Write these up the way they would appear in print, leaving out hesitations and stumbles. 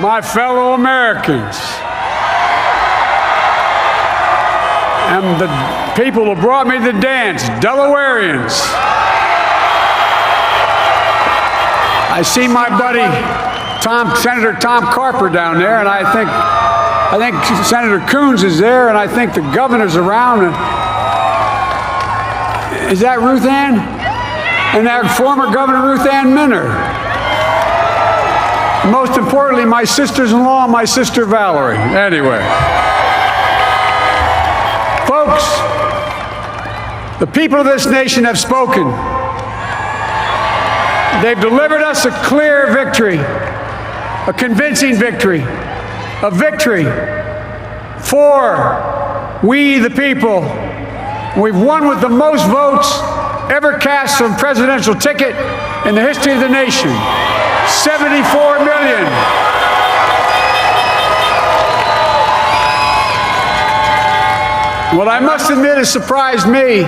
My fellow Americans, and the people who brought me to the dance, Delawareans. I see my buddy Senator Tom Carper down there, and I think Senator Coons is there, and I think the governor's around. Is that Ruth Ann? And that former Governor Ruth Ann Minner. Most importantly, my sisters-in-law and my sister Valerie. Anyway. Folks, the people of this nation have spoken. They've delivered us a clear victory, a convincing victory, a victory for we the people. We've won with the most votes ever cast on a presidential ticket in the history of the nation. 74 million. What I must admit has surprised me.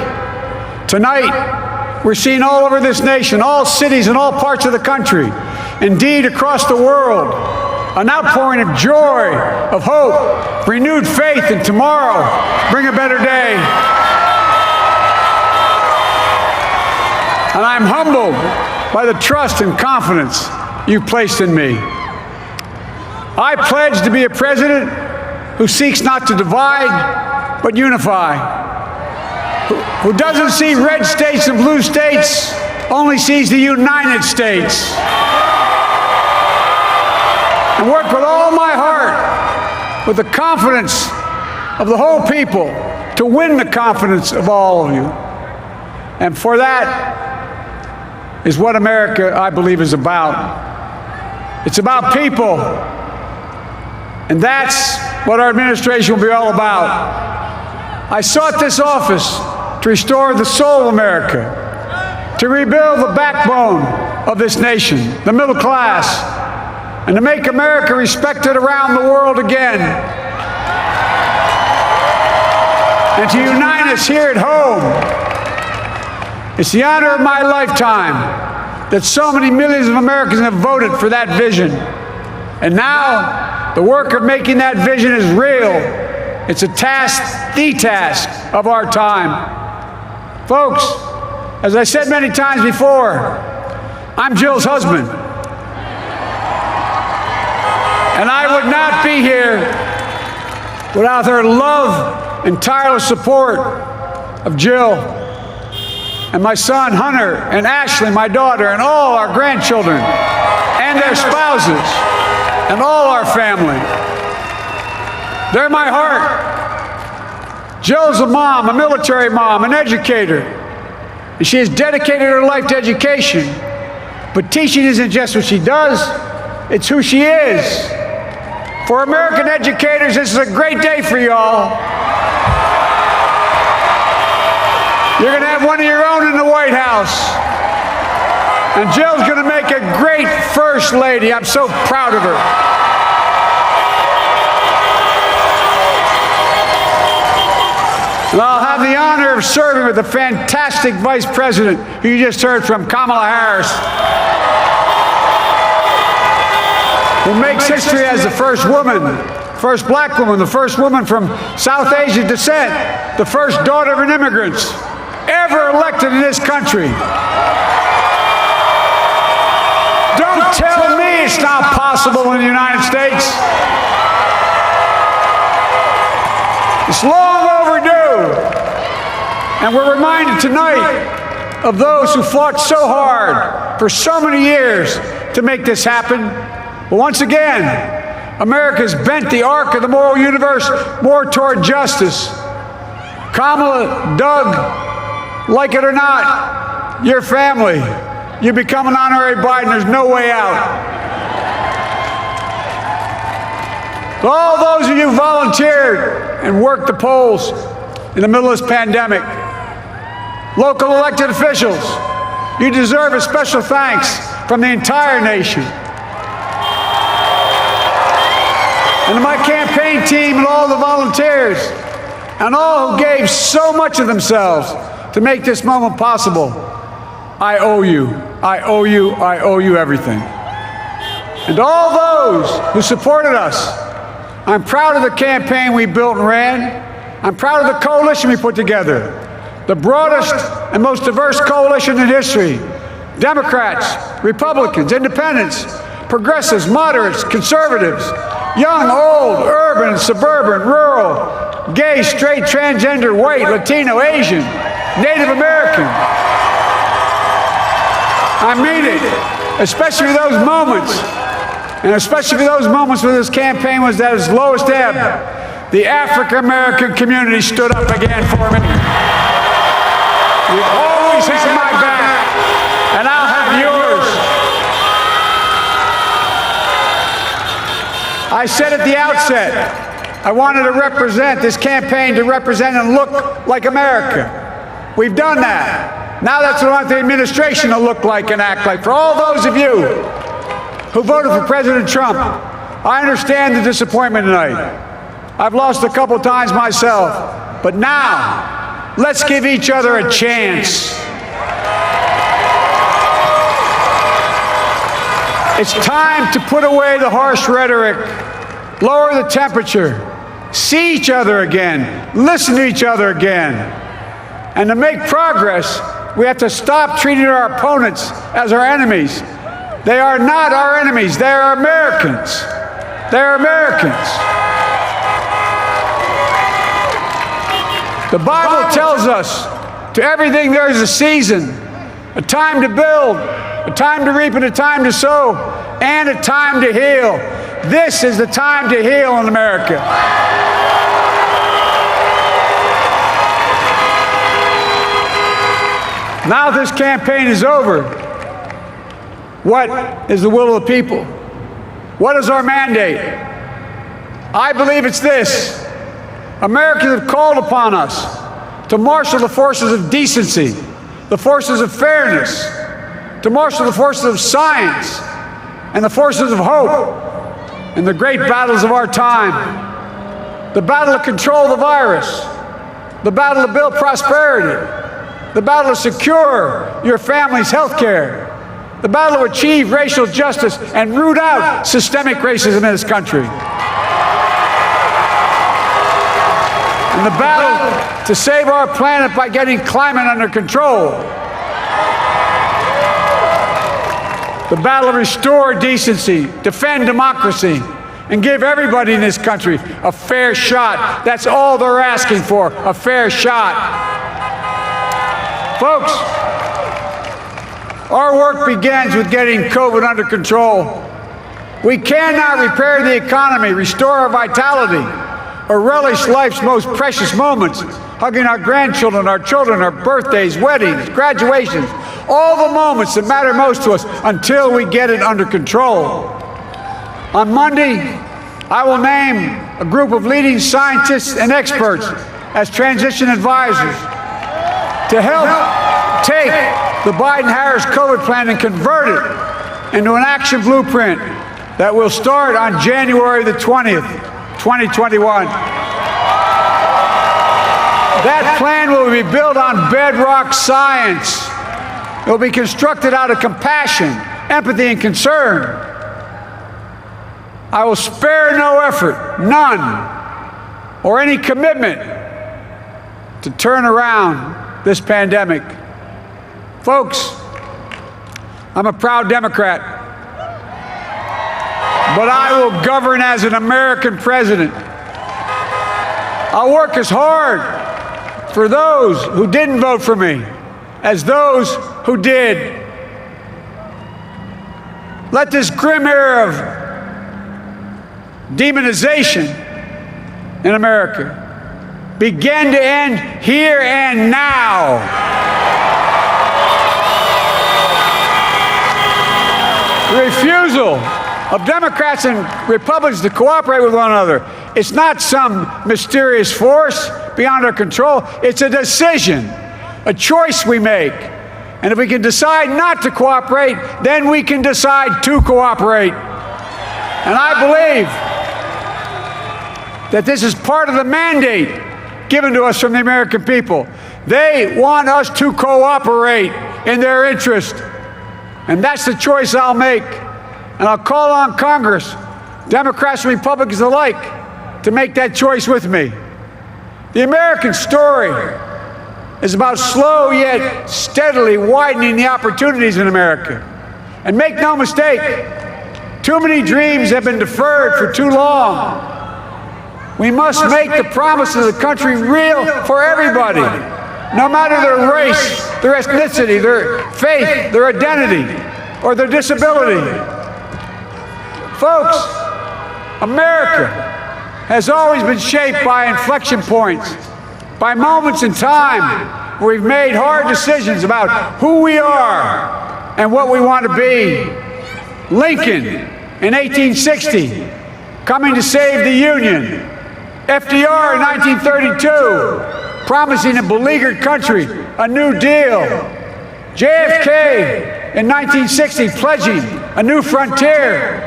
Tonight, we're seeing all over this nation, all cities and all parts of the country, indeed across the world, an outpouring of joy, of hope, renewed faith in tomorrow, bring a better day. And I'm humbled by the trust and confidence you've placed in me. I pledge to be a president who seeks not to divide, but unify, who doesn't see red states and blue states, only sees the United States, and work with all my heart, with the confidence of the whole people, to win the confidence of all of you. And for that is what America, I believe, is about. It's about people. And that's what our administration will be all about. I sought this office to restore the soul of America, to rebuild the backbone of this nation, the middle class, and to make America respected around the world again, and to unite us here at home. It's the honor of my lifetime that so many millions of Americans have voted for that vision. And now, the work of making that vision is real. It's a task, the task of our time. Folks, as I said many times before, I'm Jill's husband. And I would not be here without her love and tireless support of Jill and my son Hunter and Ashley, my daughter, and all our grandchildren and their spouses and all our family. They're my heart. Jill's a mom, a military mom, an educator, and she has dedicated her life to education. But teaching isn't just what she does, it's who she is. For American educators, this is a great day for y'all. You're going to have one of your own in the White House. And Jill's going to make a great First Lady. I'm so proud of her. And I'll have the honor of serving with the fantastic Vice President who you just heard from, Kamala Harris, who makes history as the first woman, first black woman, the first woman from South Asian descent, the first daughter of an immigrant ever elected in this country. Don't tell me it's not possible in the United States. It's long overdue. And we're reminded tonight of those who fought so hard for so many years to make this happen. But once again, America's bent the arc of the moral universe more toward justice. Kamala, Doug, like it or not, your family, you become an honorary Biden, there's no way out. To all those of you who volunteered and worked the polls in the middle of this pandemic, local elected officials, you deserve a special thanks from the entire nation. And to my campaign team and all the volunteers and all who gave so much of themselves to make this moment possible, I owe you. I owe you. I owe you everything. And to all those who supported us, I'm proud of the campaign we built and ran. I'm proud of the coalition we put together, the broadest and most diverse coalition in history. Democrats, Republicans, independents, progressives, moderates, conservatives, young, old, urban, suburban, rural, gay, straight, transgender, white, Latino, Asian, Native American. I mean it, especially those moments, and especially for those moments when this campaign was at its lowest ebb. The African-American community stood up again for me. You've always had my back, and I'll have yours. I said at the outset, I wanted to represent this campaign to represent and look like America. We've done that. Now that's what I want the administration to look like and act like. For all those of you who voted for President Trump, I understand the disappointment tonight. I've lost a couple times myself, but now let's give each other a chance. It's time to put away the harsh rhetoric, lower the temperature, see each other again, listen to each other again. And to make progress, we have to stop treating our opponents as our enemies. They are not our enemies. They are Americans. They are Americans. The Bible tells us, to everything there is a season, a time to build, a time to reap, and a time to sow, and a time to heal. This is the time to heal in America. Now this campaign is over. What is the will of the people? What is our mandate? I believe it's this. Americans have called upon us to marshal the forces of decency, the forces of fairness, to marshal the forces of science and the forces of hope in the great battles of our time. The battle to control the virus, the battle to build prosperity, the battle to secure your family's health care, the battle to achieve racial justice and root out systemic racism in this country. And the battle to save our planet by getting climate under control. The battle to restore decency, defend democracy, and give everybody in this country a fair shot. That's all they're asking for, a fair shot. Folks, our work begins with getting COVID under control. We cannot repair the economy, restore our vitality, or relish life's most precious moments, hugging our grandchildren, our children, our birthdays, weddings, graduations, all the moments that matter most to us until we get it under control. On Monday, I will name a group of leading scientists and experts as transition advisors to help take the Biden-Harris COVID plan and convert it into an action blueprint that will start on January the 20th, 2021. That plan will be built on bedrock science. It will be constructed out of compassion, empathy, and concern. I will spare no effort, none, or any commitment to turn around this pandemic. Folks, I'm a proud Democrat, but I will govern as an American president. I'll work as hard for those who didn't vote for me as those who did. Let this grim era of demonization in America begin to end here and now. The refusal of Democrats and Republicans to cooperate with one another, it's not some mysterious force beyond our control. It's a decision, a choice we make. And if we can decide not to cooperate, then we can decide to cooperate. And I believe that this is part of the mandate given to us from the American people. They want us to cooperate in their interest. And that's the choice I'll make. And I'll call on Congress, Democrats and Republicans alike, to make that choice with me. The American story is about slow yet steadily widening the opportunities in America. And make no mistake, too many dreams have been deferred for too long. We must make the promises of the country real for everybody, no matter their race, their ethnicity, their faith, their identity, or their disability. Folks, America has always been shaped by inflection points, by moments in time where we've made hard decisions about who we are and what we want to be. Lincoln in 1860, coming to save the Union. FDR in 1932, promising a beleaguered country a new deal. JFK in 1960, pledging a new frontier.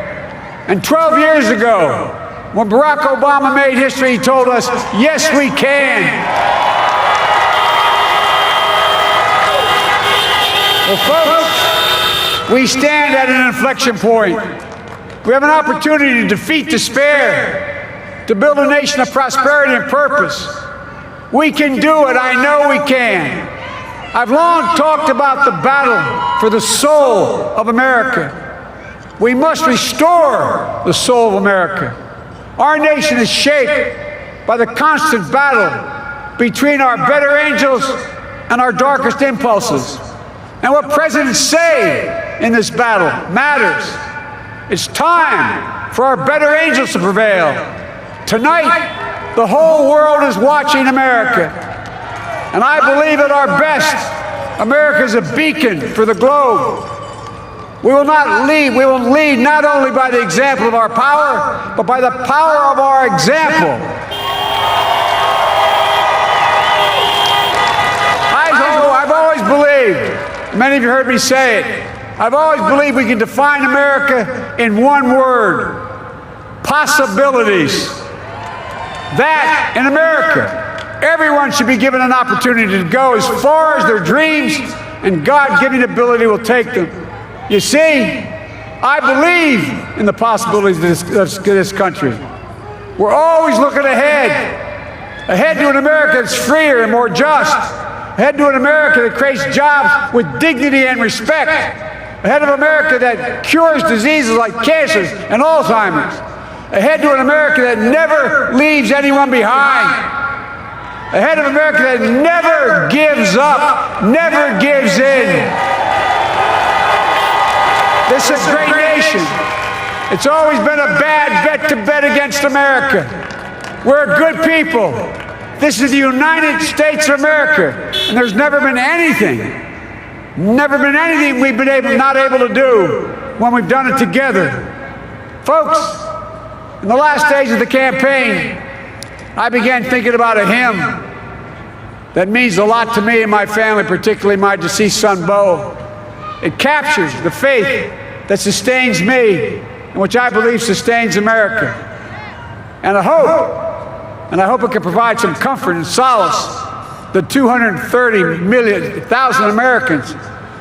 And 12 years ago, when Barack Obama made history, he told us, yes, we can. Well, folks, we stand at an inflection point. We have an opportunity to defeat despair, to build a nation of prosperity and purpose. We can do it. I know we can. I've long talked about the battle for the soul of America. We must restore the soul of America. Our nation is shaped by the constant battle between our better angels and our darkest impulses. And what presidents say in this battle matters. It's time for our better angels to prevail. Tonight, the whole world is watching America. And I believe at our best, America is a beacon for the globe. We will lead not only by the example of our power, but by the power of our example. I've always believed, many of you heard me say it, I've always believed we can define America in one word: possibilities. That in America, everyone should be given an opportunity to go as far as their dreams and God-given ability will take them. You see, I believe in the possibilities of this country. We're always looking ahead to an America that's freer and more just, ahead to an America that creates jobs with dignity and respect, ahead of America that cures diseases like cancer and Alzheimer's, ahead to an America that never leaves anyone behind, ahead of America that never gives up, never gives in. This is a great nation. It's always been a bad bet to bet against America. We're a good people. This is the United States of America, and there's never been anything we've been not able to do when we've done it together. Folks, in the last days of the campaign, I began thinking about a hymn that means a lot to me and my family, particularly my deceased son, Bo. It captures the faith that sustains me and which I believe sustains America. And I hope it can provide some comfort and solace the 230,000 Americans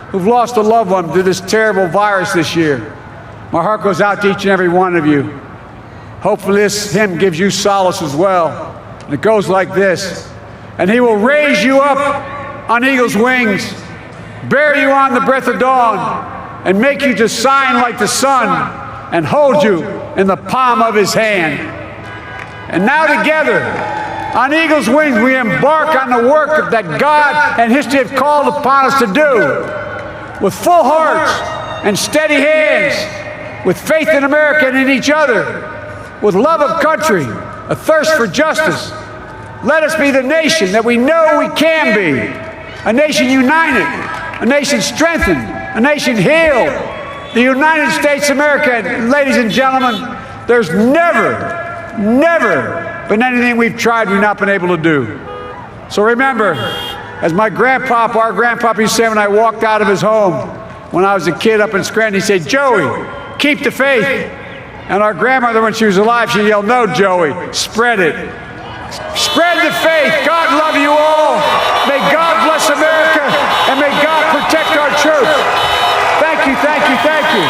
who've lost a loved one to this terrible virus this year. My heart goes out to each and every one of you. Hopefully this hymn gives you solace as well. And it goes like this: and he will raise you up on eagle's wings, bear you on the breath of dawn, and make you to shine like the sun, and hold you in the palm of his hand. And now together, on eagle's wings, we embark on the work that God and history have called upon us to do, with full hearts and steady hands, with faith in America and in each other, with love of country, a thirst for justice. Let us be the nation that we know we can be, a nation united, a nation strengthened, a nation healed. The United States of America, ladies and gentlemen, there's never been anything we've tried we've not been able to do. So remember, as our grandpapa used to say when I walked out of his home when I was a kid up in Scranton, he said, "Joey, keep the faith." And our grandmother, when she was alive, she yelled, "No, Joey, spread it. Spread the faith. God love you all. May God bless America, and may God protect our troops." Thank you, thank you, thank you.